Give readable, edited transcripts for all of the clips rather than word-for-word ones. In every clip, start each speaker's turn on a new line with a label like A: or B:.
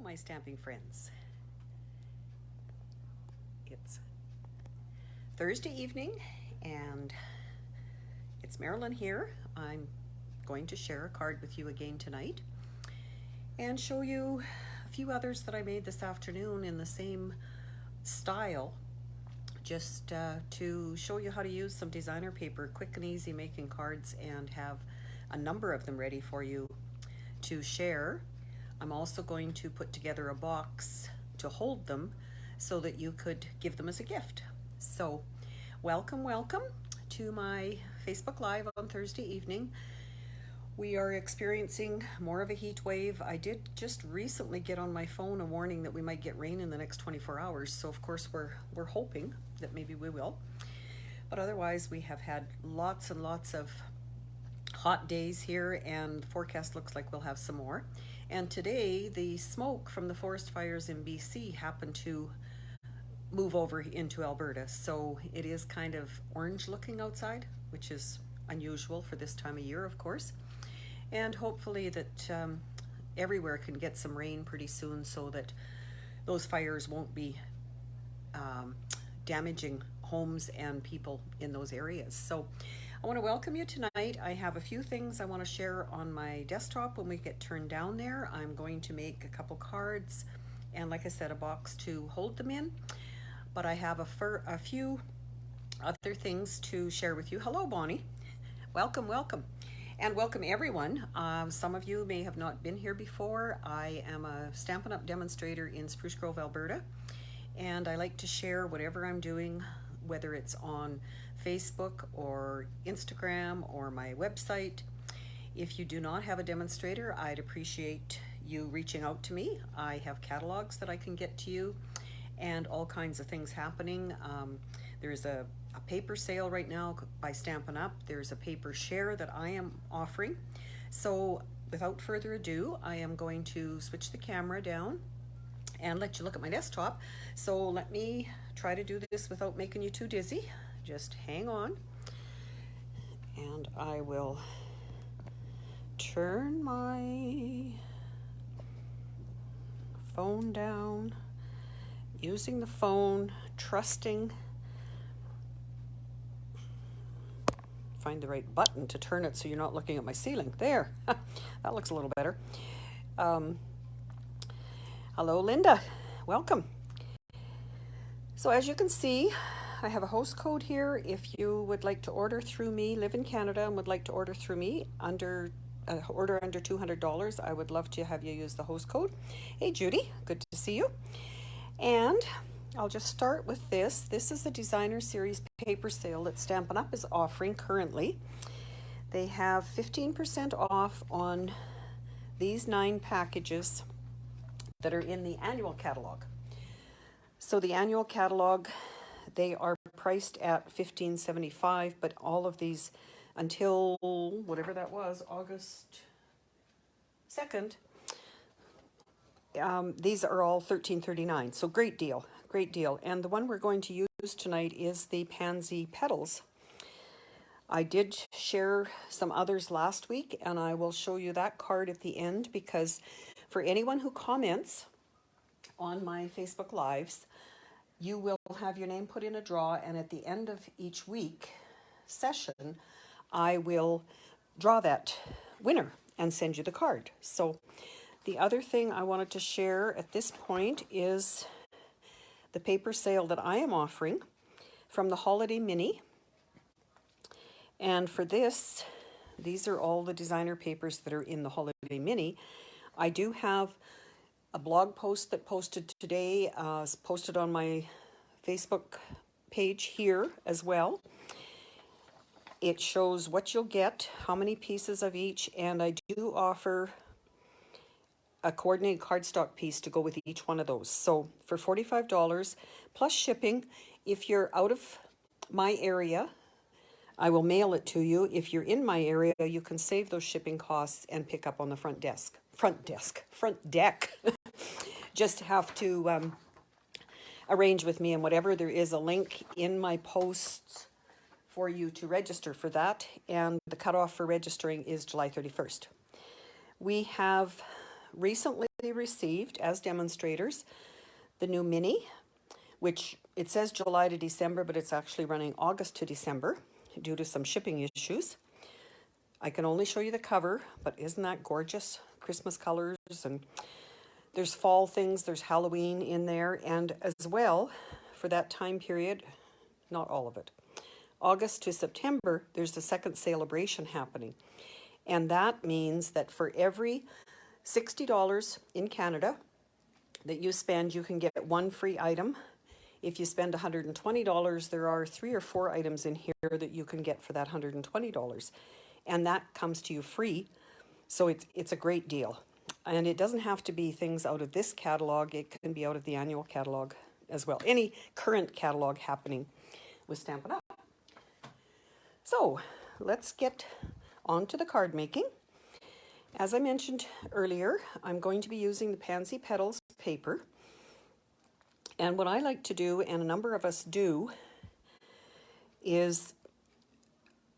A: my stamping friends. It's Thursday evening and it's Marilyn here. I'm going to share a card with you again tonight and show you a few others that I made this afternoon in the same style, just to show you how to use some designer paper, quick and easy making cards, and have a number of them ready for you to share. I'm also going to put together a box to hold them so that you could give them as a gift. So welcome to my Facebook Live on Thursday evening. We are experiencing more of a heat wave. I did just recently get on my phone a warning that we might get rain in the next 24 hours. So of course we're hoping that maybe we will. But otherwise we have had lots and lots of hot days here, and the forecast looks like we'll have some more. And today the smoke from the forest fires in BC happened to move over into Alberta. So it is kind of orange looking outside, which is unusual for this time of year, of course. And hopefully that everywhere can get some rain pretty soon so that those fires won't be damaging homes and people in those areas. So I want to welcome you tonight. I have a few things I want to share on my desktop when we get turned down there. I'm going to make a couple cards and, like I said, a box to hold them in. But I have a few other things to share with you. Hello, Bonnie. Welcome. And welcome everyone. Some of you may have not been here before. I am a Stampin' Up demonstrator in Spruce Grove, Alberta, and I like to share whatever I'm doing, whether it's on Facebook or Instagram or my website. If you do not have a demonstrator, I'd appreciate you reaching out to me. I have catalogs that I can get to you and all kinds of things happening. There's a paper sale right now by Stampin' Up. There's a paper share that I am offering. So without further ado, I am going to switch the camera down and let you look at my desktop. So let me try to do this without making you too dizzy. Just hang on. And I will turn my phone down, using the phone, trusting. Find the right button to turn it so you're not looking at my ceiling. There, that looks a little better. Hello, Linda. Welcome. So as you can see, I have a host code here. If you would like to order through me, live in Canada and would like to order through me, order under $200, I would love to have you use the host code. Hey, Judy, good to see you. And I'll just start with this. This is the Designer Series paper sale that Stampin' Up is offering currently. They have 15% off on these 9 packages that are in the annual catalog. So the annual catalog, they are priced at $15.75, but all of these until whatever that was, August 2nd, these are all $13.39. So great deal. And the one we're going to use tonight is the Pansy Petals. I did share some others last week, and I will show you that card at the end, because for anyone who comments on my Facebook Lives, you will have your name put in a draw, and at the end of each week session, I will draw that winner and send you the card. So the other thing I wanted to share at this point is the paper sale that I am offering from the Holiday Mini. And for this, these are all the designer papers that are in the Holiday Mini. I do have a blog post that posted today, posted on my Facebook page here as well. It shows what you'll get, how many pieces of each, and I do offer a coordinated cardstock piece to go with each one of those. So for $45 plus shipping, if you're out of my area, I will mail it to you. If you're in my area, you can save those shipping costs and pick up on the front deck. Just have to arrange with me and whatever. There is a link in my posts for you to register for that, and the cutoff for registering is July 31st. We have recently received as demonstrators the new mini, which it says July to December, but it's actually running August to December due to some shipping issues. I can only show you the cover, but isn't that gorgeous? Christmas colors, and there's fall things, there's Halloween in there, and as well, for that time period, not all of it, August to September, there's the second Sale-A-Bration happening. And that means that for every $60 in Canada that you spend, you can get one free item. If you spend $120, there are 3 or 4 items in here that you can get for that $120. And that comes to you free. So it's a great deal. And it doesn't have to be things out of this catalog. It can be out of the annual catalog as well. Any current catalog happening with Stampin' Up. So let's get on to the card making. As I mentioned earlier, I'm going to be using the Pansy Petals paper. And what I like to do, and a number of us do, is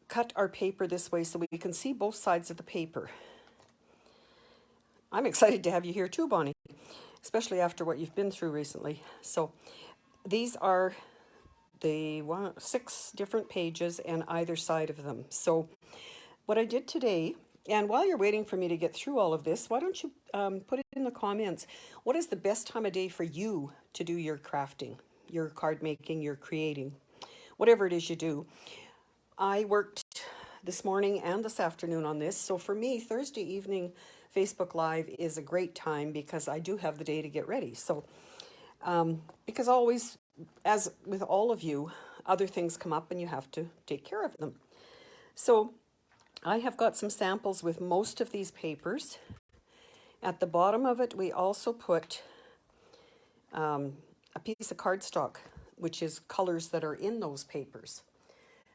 A: cut our paper this way so we can see both sides of the paper. I'm excited to have you here too, Bonnie, especially after what you've been through recently. So these are the 6 different pages and either side of them. So what I did today, and while you're waiting for me to get through all of this, why don't you put it in the comments. What is the best time of day for you to do your crafting, your card making, your creating, whatever it is you do? I worked this morning and this afternoon on this. So for me, Thursday evening Facebook Live is a great time because I do have the day to get ready. So because always, as with all of you, other things come up and you have to take care of them. So I have got some samples with most of these papers. At the bottom of it, we also put a piece of cardstock, which is colors that are in those papers.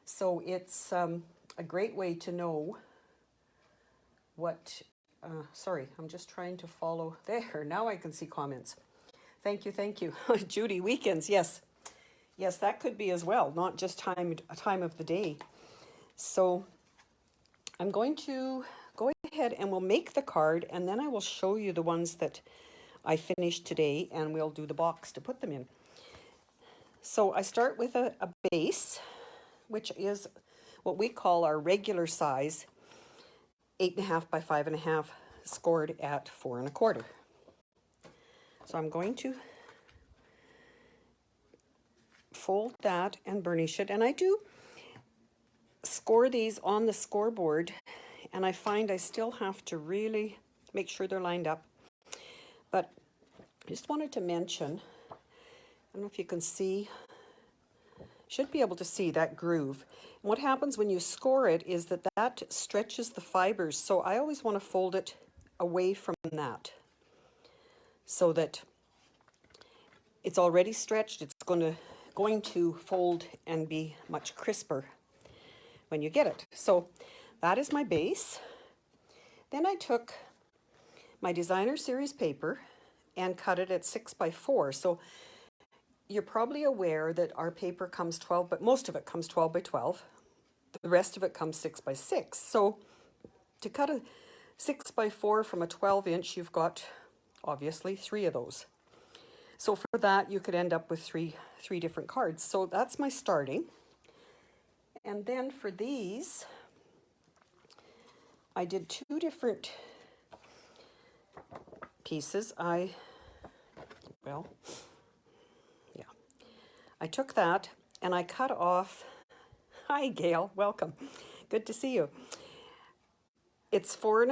A: So it's a great way to know what, sorry, I'm just trying to follow there. Now I can see comments. Thank you, thank you. Judy, weekends, yes. Yes, that could be as well, not just a time of the day. So I'm going to go ahead and we'll make the card, and then I will show you the ones that I finished today, and we'll do the box to put them in. So I start with a base, which is what we call our regular size, 8.5 by 5.5, scored at 4 1/4. So I'm going to fold that and burnish it, and I do score these on the scoreboard, and I find I still have to really make sure they're lined up. But I just wanted to mention, I don't know if you can see, should be able to see that groove. And what happens when you score it is that that stretches the fibers. So I always want to fold it away from that so that it's already stretched. It's going to fold and be much crisper when you get it. So that is my base. Then I took my designer series paper and cut it at 6 by 4. So you're probably aware that our paper comes 12, but most of it comes 12 by 12. The rest of it comes 6 by 6. So to cut a 6 by 4 from a 12-inch, you've got obviously 3 of those. So for that, you could end up with three different cards. So that's my starting. And then for these, I did 2 different pieces. I took that and I cut off, hi Gail, welcome, good to see you. It's 4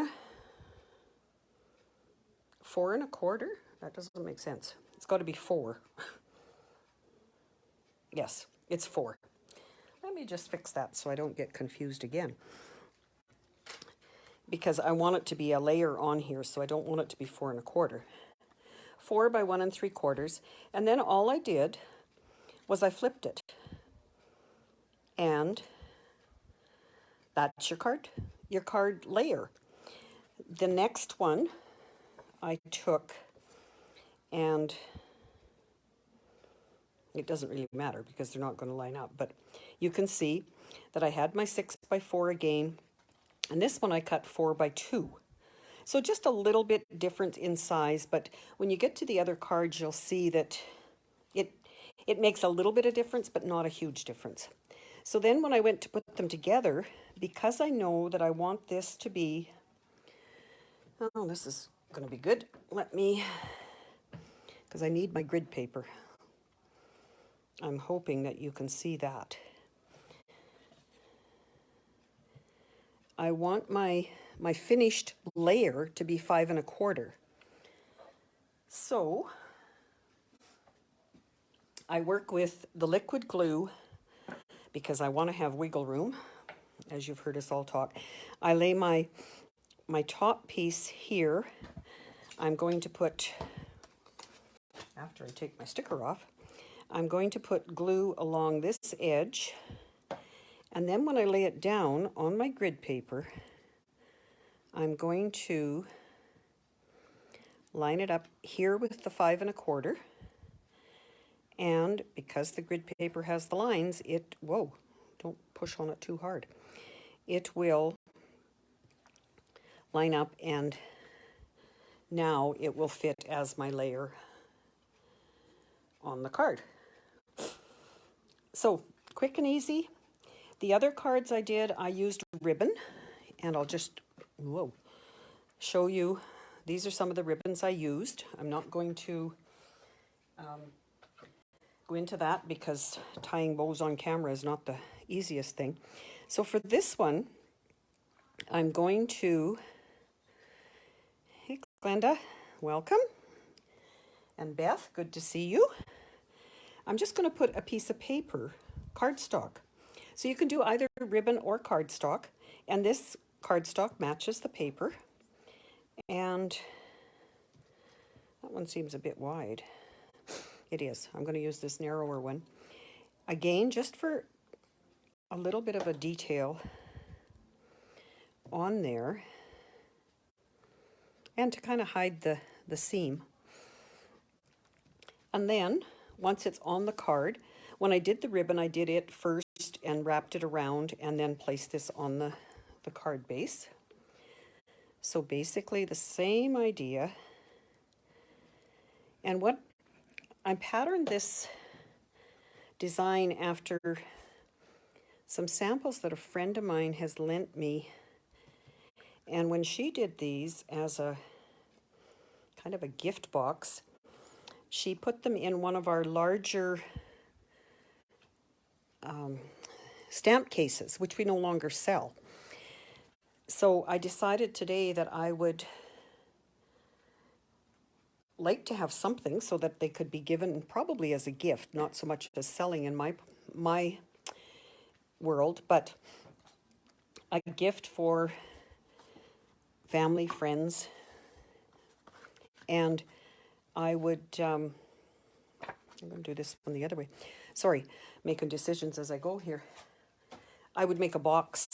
A: 1/4, that doesn't make sense. It's got to be 4. Yes, it's 4. Let me just fix that so I don't get confused again, because I want it to be a layer on here, so I don't want it to be 4 1/4. 4 by 1 3/4, and then all I did was I flipped it, and that's your card layer. The next one I took, and it doesn't really matter because they're not going to line up, but you can see that I had my 6 by 4 again, and this one I cut 4 by 2. So just a little bit different in size, but when you get to the other cards, you'll see that it, it makes a little bit of difference, but not a huge difference. So then when I went to put them together, because I know that I want this to be, oh, this is going to be good. Let me, because I need my grid paper. I'm hoping that you can see that. I want my finished layer to be 5 1/4. So I work with the liquid glue because I want to have wiggle room, as you've heard us all talk. I lay my top piece here. I'm going to put, after I take my sticker off, I'm going to put glue along this edge. And then when I lay it down on my grid paper, I'm going to line it up here with the 5 1/4. And because the grid paper has the lines, it, whoa, don't push on it too hard. It will line up, and now it will fit as my layer on the card. So quick and easy. The other cards I did, I used ribbon, and I'll just, whoa, show you. These are some of the ribbons I used. I'm not going to go into that because tying bows on camera is not the easiest thing. So for this one, I'm going to, hey Glenda, welcome. And Beth, good to see you. I'm just going to put a piece of paper, cardstock. So you can do either ribbon or cardstock, and this cardstock matches the paper. And that one seems a bit wide. It is. I'm going to use this narrower one. Again, just for a little bit of a detail on there, and to kind of hide the seam. And then, once it's on the card, when I did the ribbon, I did it first and wrapped it around and then placed this on the card base. So basically the same idea. And what I patterned this design after some samples that a friend of mine has lent me. And when she did these as a kind of a gift box, she put them in one of our larger stamp cases, which we no longer sell. So I decided today that I would like to have something so that they could be given probably as a gift, not so much as selling in my world, but a gift for family, friends. And I would, I'm going to do this one the other way. Sorry, making decisions as I go here. I would make a box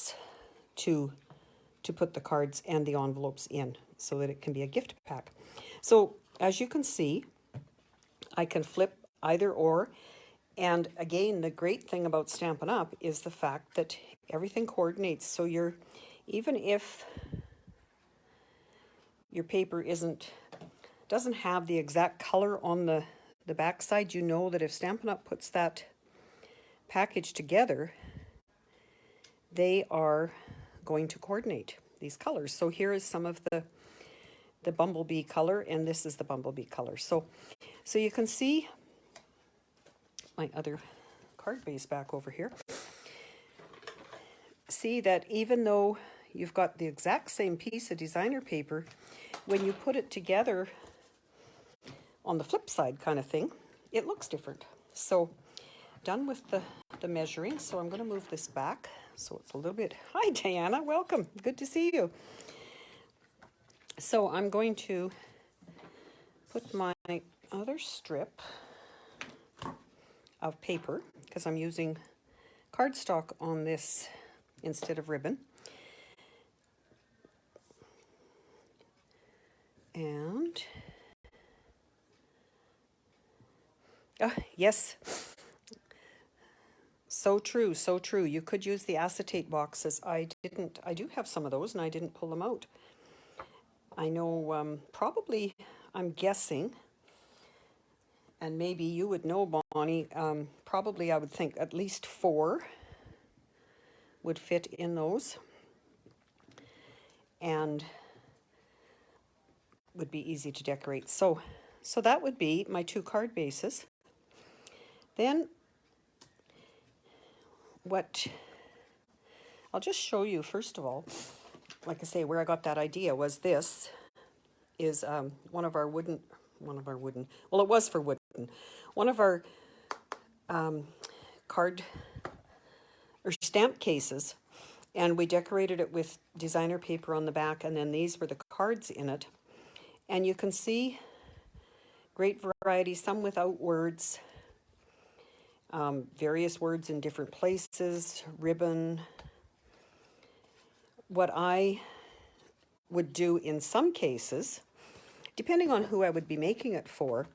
A: to put the cards and the envelopes in so that it can be a gift pack. So as you can see, I can flip either or. And again, the great thing about Stampin' Up! Is the fact that everything coordinates. So even if your paper doesn't have the exact color on the back side, you know that if Stampin' Up! Puts that package together, they are going to coordinate these colors. So here is some of the bumblebee color, and this is the bumblebee color. So you can see my other card base back over here. See that even though you've got the exact same piece of designer paper, when you put it together on the flip side kind of thing, it looks different. So done with the measuring, so I'm going to move this back so it's a little bit, hi Diana, welcome, good to see you. So I'm going to put my other strip of paper, because I'm using cardstock on this instead of ribbon. And yes, so true, so true. You could use the acetate boxes. I do have some of those and I didn't pull them out. I know probably, I'm guessing, and maybe you would know, Bonnie, probably I would think at least 4 would fit in those and would be easy to decorate. So that would be my 2 card bases. Then what I'll just show you first of all, like I say, where I got that idea was this is one of our wooden, well, it was for wooden, one of our card or stamp cases, and we decorated it with designer paper on the back, and then these were the cards in it. And you can see great variety, some without words, various words in different places, ribbon. What I would do in some cases, depending on who I would be making it for,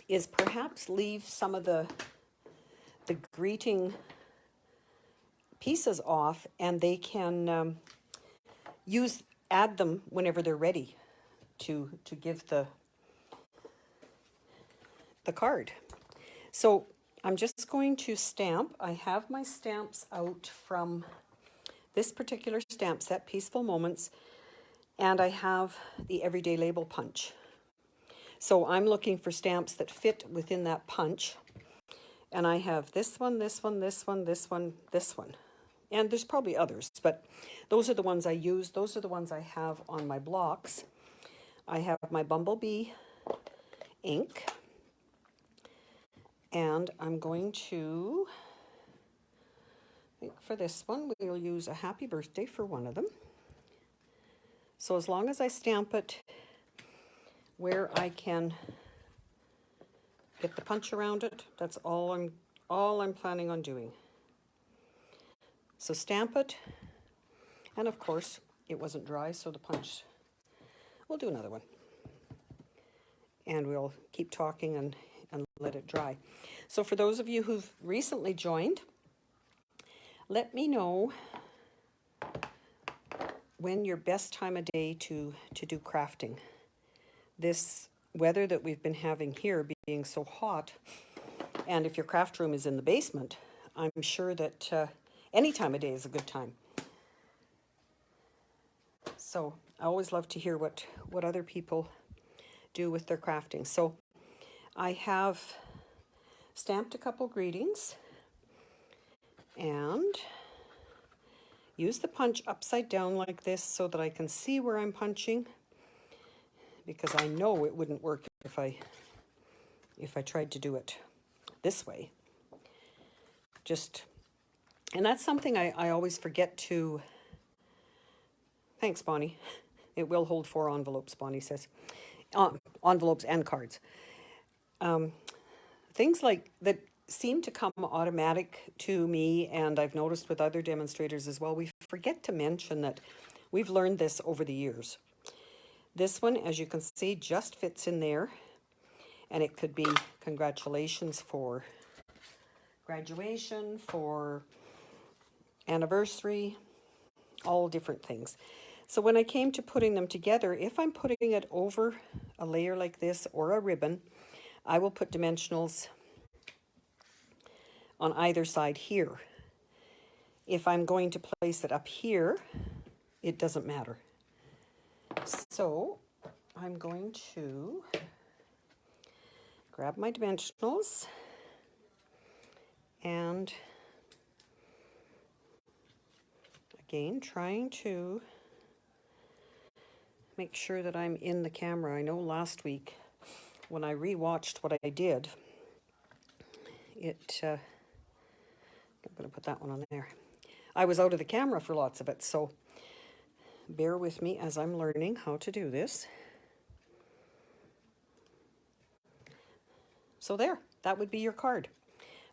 A: is perhaps leave some of the greeting pieces off, and they can add them whenever they're ready to give the card. So I'm just going to stamp. I have my stamps out from this particular stamp set, Peaceful Moments, and I have the Everyday Label Punch. So I'm looking for stamps that fit within that punch, and I have this one, this one, this one, this one, this one. And there's probably others, but those are the ones I use. Those are the ones I have on my blocks. I have my Bumblebee ink, and I'm going to, I think for this one, we'll use a happy birthday for one of them. So as long as I stamp it where I can get the punch around it, that's all I'm planning on doing. So stamp it, and of course it wasn't dry, so the punch, we'll do another one. And we'll keep talking and let it dry. So for those of you who've recently joined, let me know when your best time of day to do crafting. This weather that we've been having here being so hot, and if your craft room is in the basement, I'm sure that any time of day is a good time. So I always love to hear what other people do with their crafting. So I have stamped a couple greetings and use the punch upside down like this so that I can see where I'm punching, because I know it wouldn't work if I tried to do it this way. And that's something I always forget to, thanks Bonnie, it will hold 4 envelopes, Bonnie says, envelopes and cards. Things like that seem to come automatic to me, and I've noticed with other demonstrators as well, we forget to mention that we've learned this over the years. This one, as you can see, just fits in there, and it could be congratulations for graduation, for anniversary, all different things. So when I came to putting them together, if I'm putting it over a layer like this or a ribbon, I will put dimensionals on either side here. If I'm going to place it up here, it doesn't matter. So I'm going to grab my dimensionals and again trying to make sure that I'm in the camera. I know last week when I re-watched what I did, I'm going to put that one on there. I was out of the camera for lots of it, so bear with me as I'm learning how to do this. So there, that would be your card.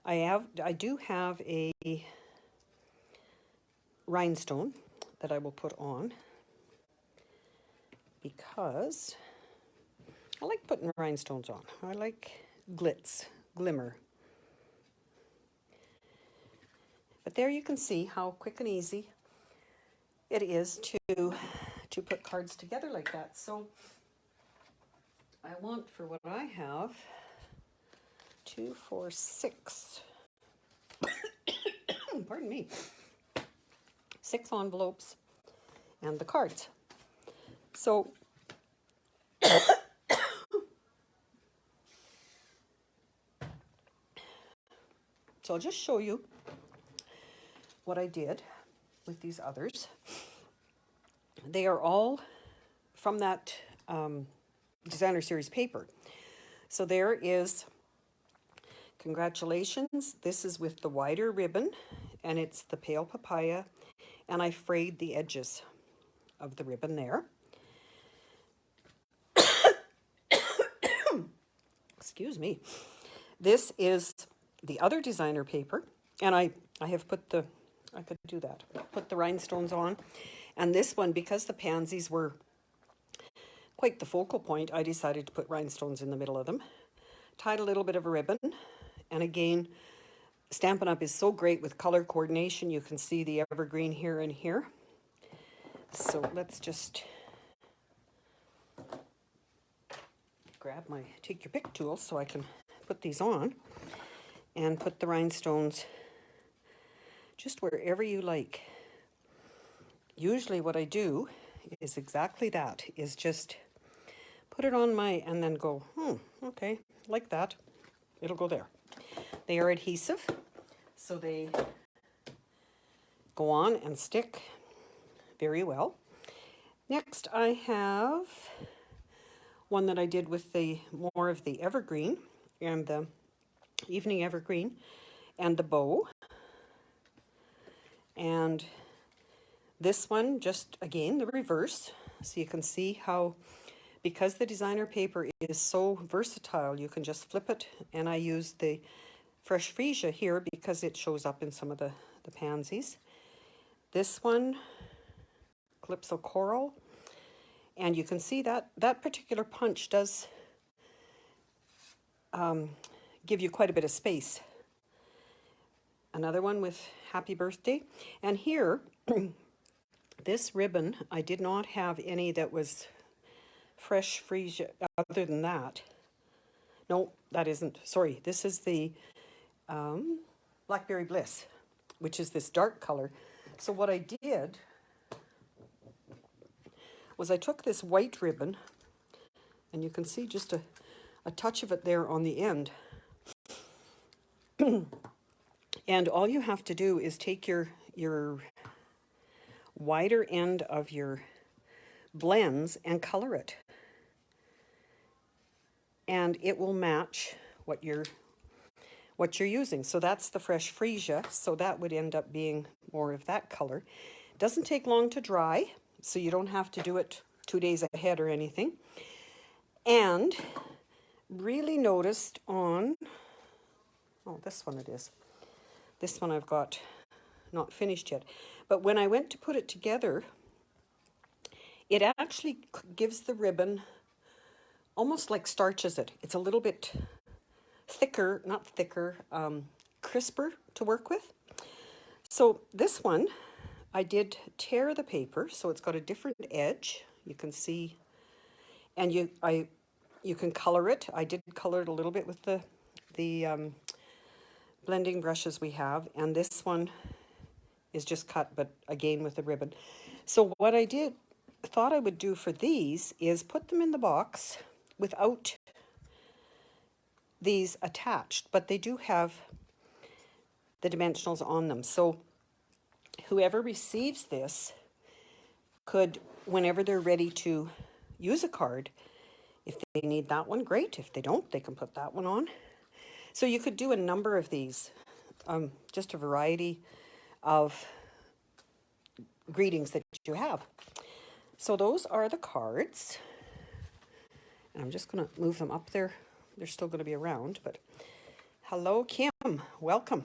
A: I do have a rhinestone that I will put on because I like putting rhinestones on. I like glitz, glimmer. But there you can see how quick and easy it is to to put cards together like that. So I want, for what I have, 2, 4, 6, pardon me, 6 envelopes and the cards. So I'll just show you what I did with these others. They are all from that designer series paper. So there is, congratulations, this is with the wider ribbon, and it's the pale papaya, and I frayed the edges of the ribbon there. Excuse me. This is the other designer paper, and I have put the, I could do that, put the rhinestones on. And this one, because the pansies were quite the focal point, I decided to put rhinestones in the middle of them. Tied a little bit of a ribbon, and again, Stampin' Up! Is so great with color coordination. You can see the evergreen here and here. So let's just grab my take your pick tool so I can put these on and put the rhinestones just wherever you like. Usually what I do is exactly that, is just put it on my, and then go, okay, like that. It'll go there. They are adhesive, so they go on and stick very well. Next I have one that I did with the more of the evergreen and the evening evergreen and the bow. And this one, just again, the reverse. So you can see how, because the designer paper is so versatile, you can just flip it. And I used the fresh freesia here because it shows up in some of the pansies. This one, Calypso Coral. And you can see that that particular punch does give you quite a bit of space. Another one with Happy Birthday. And here, this ribbon, I did not have any that was fresh freesia other than that. No, that isn't. Sorry, this is the Blackberry Bliss, which is this dark color. So what I did was I took this white ribbon, and you can see just a touch of it there on the end. And all you have to do is take your wider end of your blends and color it. And it will match what you're using. So that's the fresh freesia, so that would end up being more of that color. It doesn't take long to dry, so you don't have to do it 2 days ahead or anything. And really noticed on, oh, this one it is. This one I've got not finished yet. But when I went to put it together, it actually gives the ribbon, almost like starches it. It's a little bit thicker, not thicker, crisper to work with. So this one, I did tear the paper, so it's got a different edge. You can see, and you can color it. I did color it a little bit with the blending brushes we have, and this one is just cut, but again with a ribbon. So what I thought I would do for these is put them in the box without these attached, but they do have the dimensionals on them. So whoever receives this could, whenever they're ready to use a card, if they need that one, great. If they don't, they can put that one on. So you could do a number of these, just a variety of greetings that you have. So those are the cards. And I'm just going to move them up there. They're still going to be around, but hello, Kim. Welcome.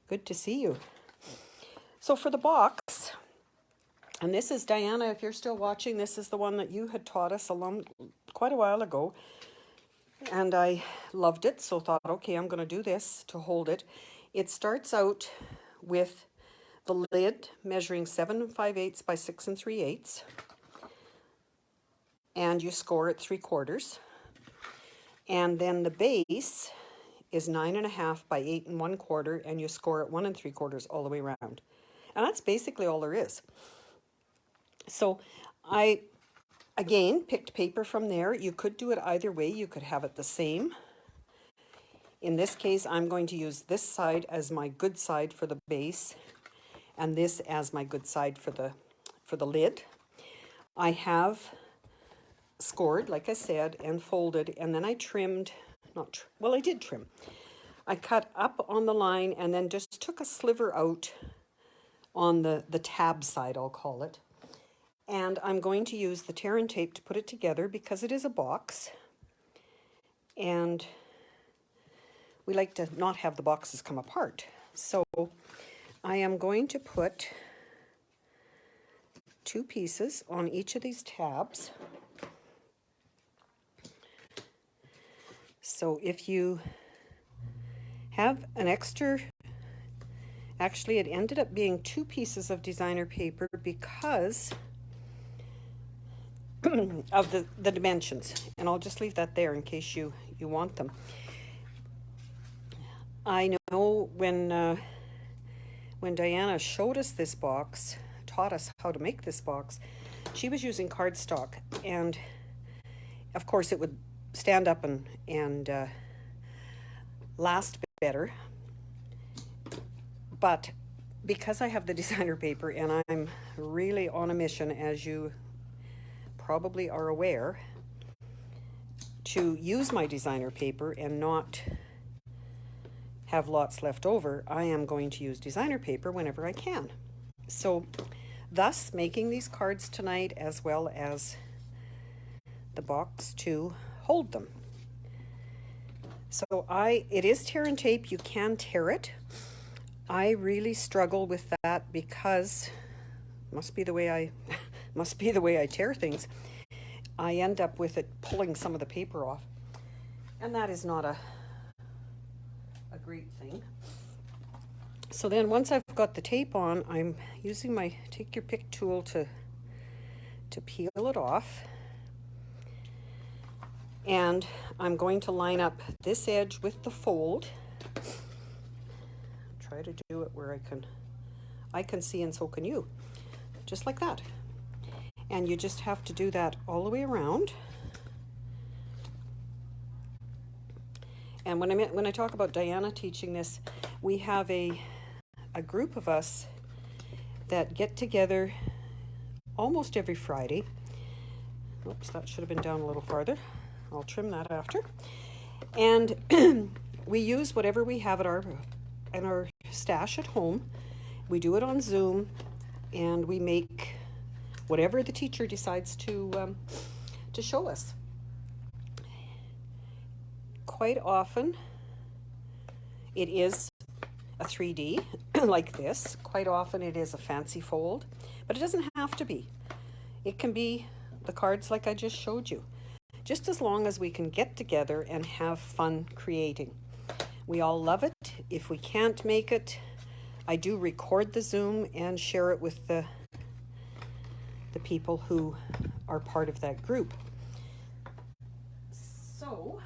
A: Good to see you. So for the box, and this is Diana, if you're still watching, this is the one that you had taught us quite a while ago. And I loved it, so thought, okay, I'm going to do this to hold it. It starts out with the lid measuring 7 5/8 by 6 3/8, and you score at 3/4. And then the base is 9 1/2 by 8 1/4, and you score at 1 3/4 all the way around. And that's basically all there is. So I, again, picked paper from there. You could do it either way. You could have it the same. In this case, I'm going to use this side as my good side for the base, and this as my good side for the lid. I have scored, like I said, and folded, and then I trimmed, I did trim. I cut up on the line and then just took a sliver out on the tab side, I'll call it. And I'm going to use the tear and tape to put it together because it is a box. And we like to not have the boxes come apart. So I am going to put 2 pieces on each of these tabs. So if you have an extra, actually it ended up being 2 pieces of designer paper because of the dimensions, and I'll just leave that there in case you want them. I know when Diana showed us this box, taught us how to make this box, she was using cardstock, and of course it would stand up and last better. But because I have the designer paper and I'm really on a mission, as you probably are aware, to use my designer paper and not have lots left over, I am going to use designer paper whenever I can. So thus making these cards tonight, as well as the box to hold them. So it is tear and tape. You can tear it. I really struggle with that because must be the way I tear things. I end up with it pulling some of the paper off, and that is not a great thing. So then once I've got the tape on, I'm using my take your pick tool to peel it off. And I'm going to line up this edge with the fold. Try to do it where I can see, and so can you. Just like that. And you just have to do that all the way around. And when I talk about Diana teaching this, we have a group of us that get together almost every Friday. Oops, that should have been down a little farther. I'll trim that after. And we use whatever we have at our stash at home. We do it on Zoom, and we make whatever the teacher decides to show us. Quite often it is a 3D like this. Quite often it is a fancy fold, but it doesn't have to be. It can be the cards like I just showed you, just as long as we can get together and have fun creating. We all love it. If we can't make it, I do record the Zoom and share it with the people who are part of that group. So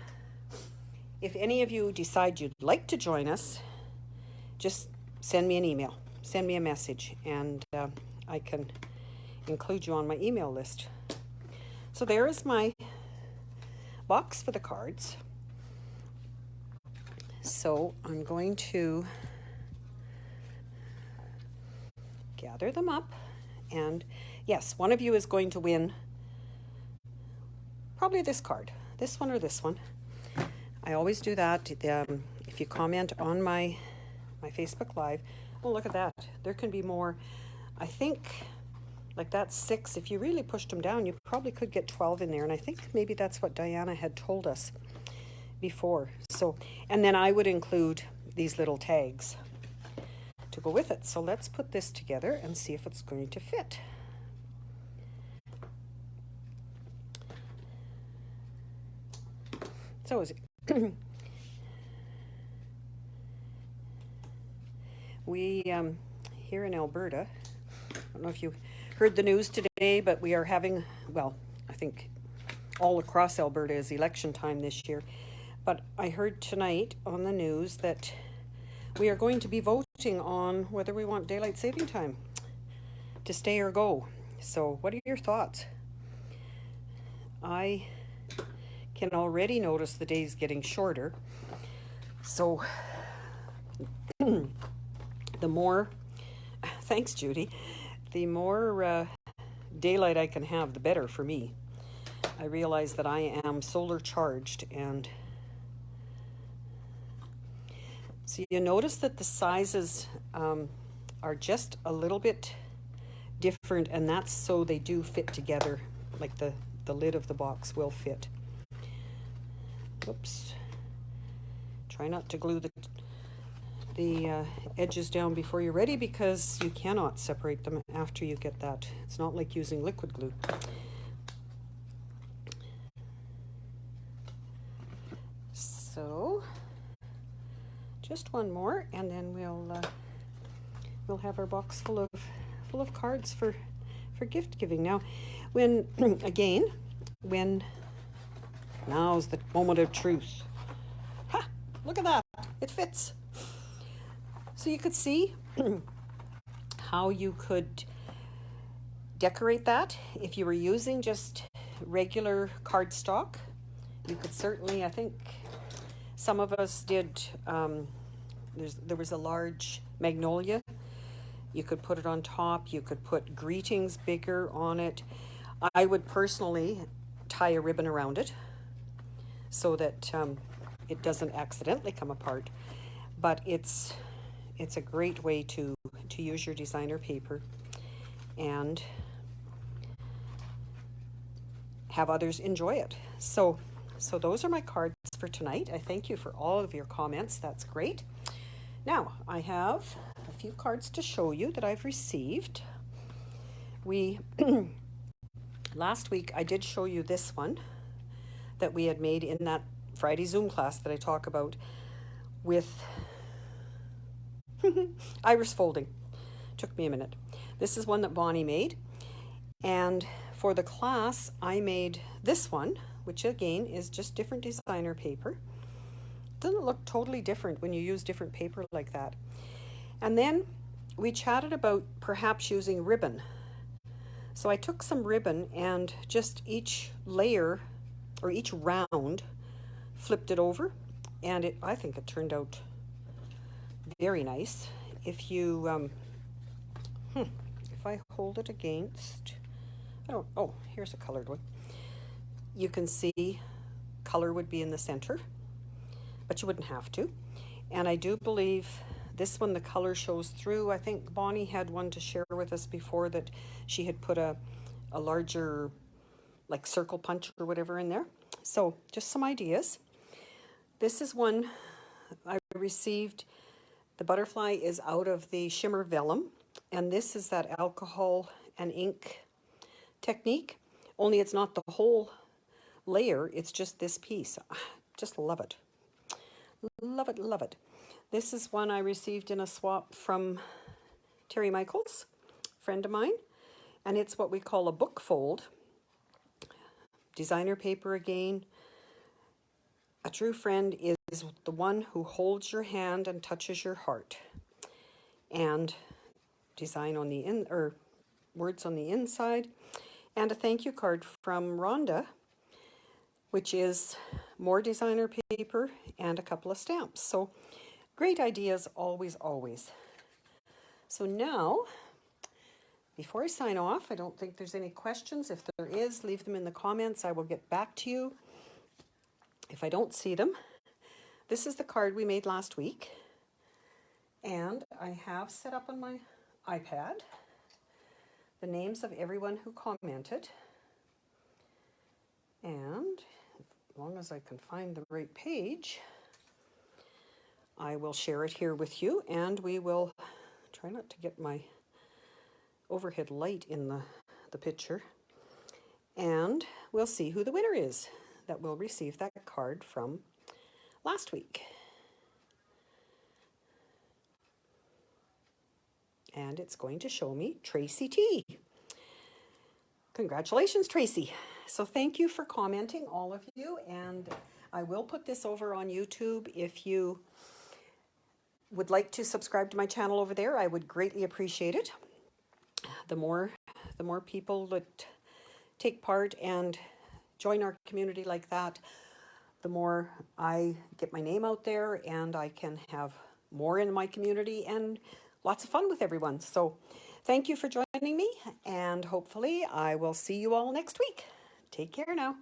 A: if any of you decide you'd like to join us, just send me an email, send me a message, and I can include you on my email list. So there is my box for the cards. So I'm going to gather them up, and yes, one of you is going to win probably this card, this one or this one. I always do that. If you comment on my Facebook Live, oh, look at that. There can be more. I think like that's 6. If you really pushed them down, you probably could get 12 in there. And I think maybe that's what Diana had told us before. So, and then I would include these little tags to go with it. So let's put this together and see if it's going to fit. So is it here in Alberta. I don't know if you heard the news today, but we are having, well, I think all across Alberta is election time this year. But I heard tonight on the news that we are going to be voting on whether we want daylight saving time to stay or go. So what are your thoughts? I can already notice the days getting shorter. So the more, thanks Judy, the more daylight I can have, the better for me. I realize that I am solar charged, and so you notice that the sizes are just a little bit different, and that's so they do fit together, like the lid of the box will fit. Oops. Try not to glue the edges down before you're ready, because you cannot separate them after you get that. It's not like using liquid glue. So just one more, and then we'll have our box full of cards for gift giving. Now, when now's the moment of truth. Ha! Look at that. It fits. So you could see how you could decorate that if you were using just regular cardstock. You could certainly, I think some of us did, there was a large magnolia. You could put it on top. You could put greetings bigger on it. I would personally tie a ribbon around it so that it doesn't accidentally come apart. But it's a great way to use your designer paper and have others enjoy it. So those are my cards for tonight. I thank you for all of your comments. That's great. Now, I have a few cards to show you that I've received. Last week I did show you this one that we had made in that Friday Zoom class that I talk about with iris folding. Took me a minute. This is one that Bonnie made, and for the class I made this one, which again is just different designer paper. Doesn't look totally different when you use different paper like that. And then we chatted about perhaps using ribbon. So I took some ribbon and just each layer or each round flipped it over, and I think it turned out very nice. If you if I hold it against, oh, here's a colored one. You can see color would be in the center, but you wouldn't have to. And I do believe this one, the color shows through. I think Bonnie had one to share with us before that she had put a larger, like, circle punch or whatever in there. So just some ideas. This is one I received. The butterfly is out of the shimmer vellum, and this is that alcohol and ink technique, only it's not the whole layer, it's just this piece. Just love it. Love it, love it. This is one I received in a swap from Terry Michaels, friend of mine, and it's what we call a book fold. Designer paper again. A true friend is the one who holds your hand and touches your heart. And design on the words on the inside. And a thank you card from Rhonda, which is more designer paper and a couple of stamps. So great ideas, always, always. So now, before I sign off, I don't think there's any questions. If there is, leave them in the comments. I will get back to you if I don't see them. This is the card we made last week, and I have set up on my iPad the names of everyone who commented, and as long as I can find the right page, I will share it here with you, and we will try not to get my overhead light in the picture, and we'll see who the winner is that will receive that card from last week. and it's going to show me Tracy T. Congratulations, Tracy. So thank you for commenting, all of you, and I will put this over on YouTube. If you would like to subscribe to my channel over there, I would greatly appreciate it. The more people that take part and join our community like that, the more I get my name out there and I can have more in my community and lots of fun with everyone. So thank you for joining me, and hopefully I will see you all next week. Take care now.